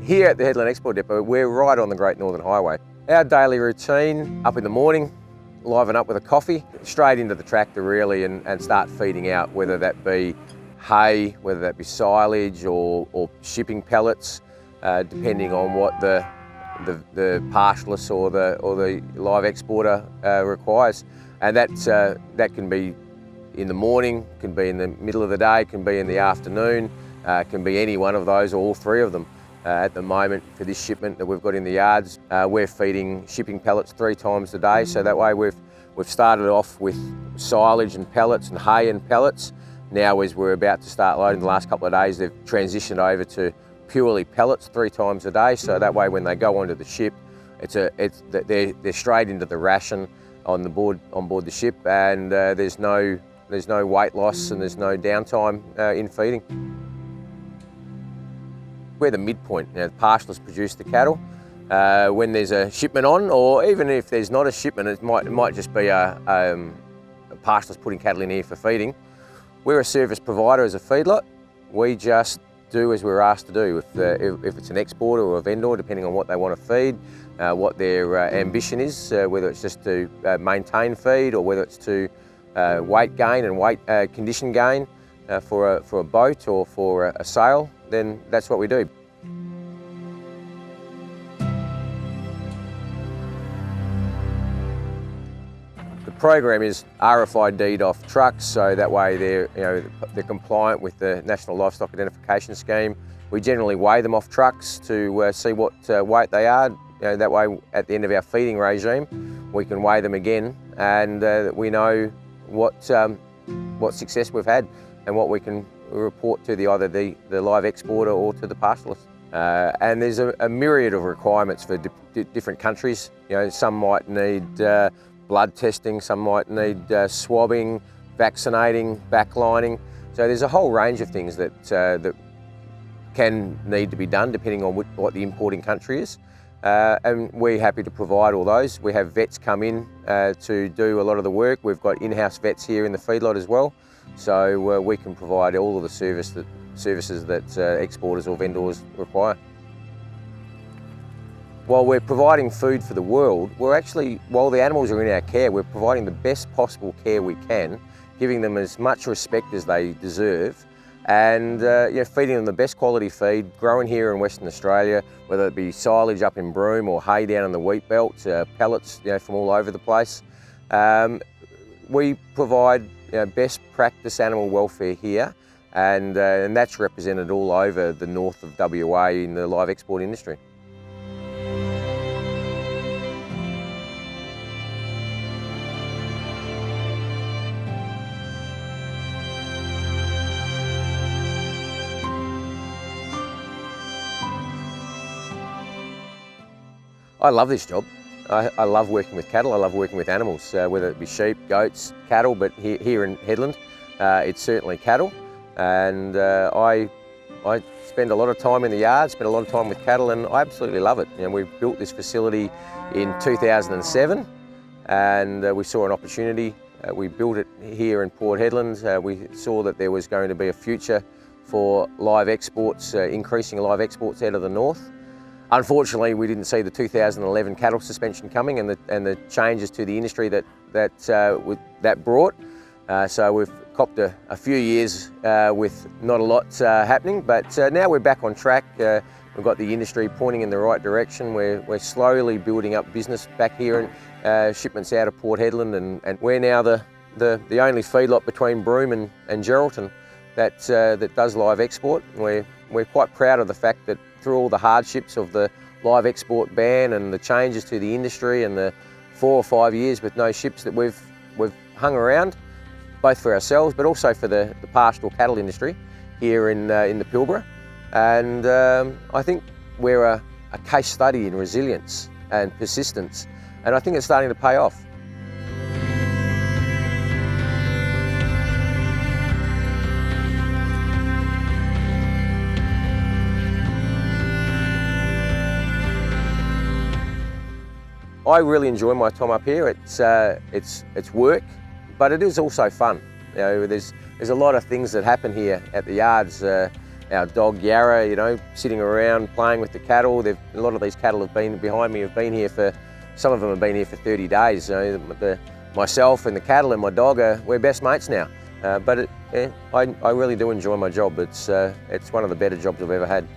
Here at the Hedland Export Depot, we're right on the Great Northern Highway. Our daily routine, up in the morning, liven up with a coffee, straight into the tractor really and start feeding out, whether that be hay, whether that be silage or shipping pellets, depending on what the pastoralist or the live exporter requires. And that can be in the morning, can be in the middle of the day, can be in the afternoon, can be any one of those or all three of them. At the moment, for this shipment that we've got in the yards, we're feeding shipping pellets 3 times a day. So that way we've started off with silage and pellets and hay and pellets. Now as we're about to start loading the last couple of days, they've transitioned over to purely pellets 3 times a day. So that way when they go onto the ship, they're straight into the ration on board the ship, and there's no weight loss and there's no downtime in feeding. We're the midpoint. Now, the pastoralists produce the cattle. When there's a shipment on, or even if there's not a shipment, it might just be a pastoralist putting cattle in here for feeding. We're a service provider as a feedlot. We just do as we're asked to do. If it's an exporter or a vendor, depending on what they want to feed, what their ambition is, whether it's just to maintain feed or whether it's to weight gain and weight condition gain for a boat or for a sail, then that's what we do. The program is RFID'd off trucks, so that way they're compliant with the National Livestock Identification Scheme. We generally weigh them off trucks to see what weight they are. That way, at the end of our feeding regime, we can weigh them again, and we know what success we've had and what we can report to either the live exporter or to the pastoralist. And there's a myriad of requirements for different countries. Some might need blood testing, some might need swabbing, vaccinating, backlining. So there's a whole range of things that can need to be done depending on what the importing country is. And we're happy to provide all those. We have vets come in to do a lot of the work. We've got in-house vets here in the feedlot as well. So we can provide all of the services that exporters or vendors require. While we're providing food for the world, while the animals are in our care, we're providing the best possible care we can, giving them as much respect as they deserve, and feeding them the best quality feed, grown here in Western Australia, whether it be silage up in Broome or hay down in the wheat belt, pellets from all over the place. We provide best practice animal welfare here, and that's represented all over the north of WA in the live export industry. I love this job. I love working with cattle, I love working with animals, whether it be sheep, goats, cattle, but here in Hedland, it's certainly cattle. And I spend a lot of time in the yard, spend a lot of time with cattle, and I absolutely love it. We built this facility in 2007, and we saw an opportunity. We built it here in Port Hedland. We saw that there was going to be a future for live exports, increasing live exports out of the north. Unfortunately, we didn't see the 2011 cattle suspension coming and the changes to the industry that brought. So we've copped a few years with not a lot happening, but now we're back on track. We've got the industry pointing in the right direction. We're slowly building up business back here and shipments out of Port Hedland, and we're now the only feedlot between Broome and Geraldton that does live export. We're quite proud of the fact that through all the hardships of the live export ban and the changes to the industry and the 4 or 5 years with no ships that we've hung around, both for ourselves but also for the pastoral cattle industry here in the Pilbara. And I think we're a case study in resilience and persistence, and I think it's starting to pay off. I really enjoy my time up here. It's work, but it is also fun. There's a lot of things that happen here at the yards. our dog Yarra, you know, sitting around playing with the cattle. A lot of these cattle have been behind me, have been here for, some of them have been here for 30 days. You know, myself and the cattle and my dog, we're best mates now. I really do enjoy my job. It's one of the better jobs I've ever had.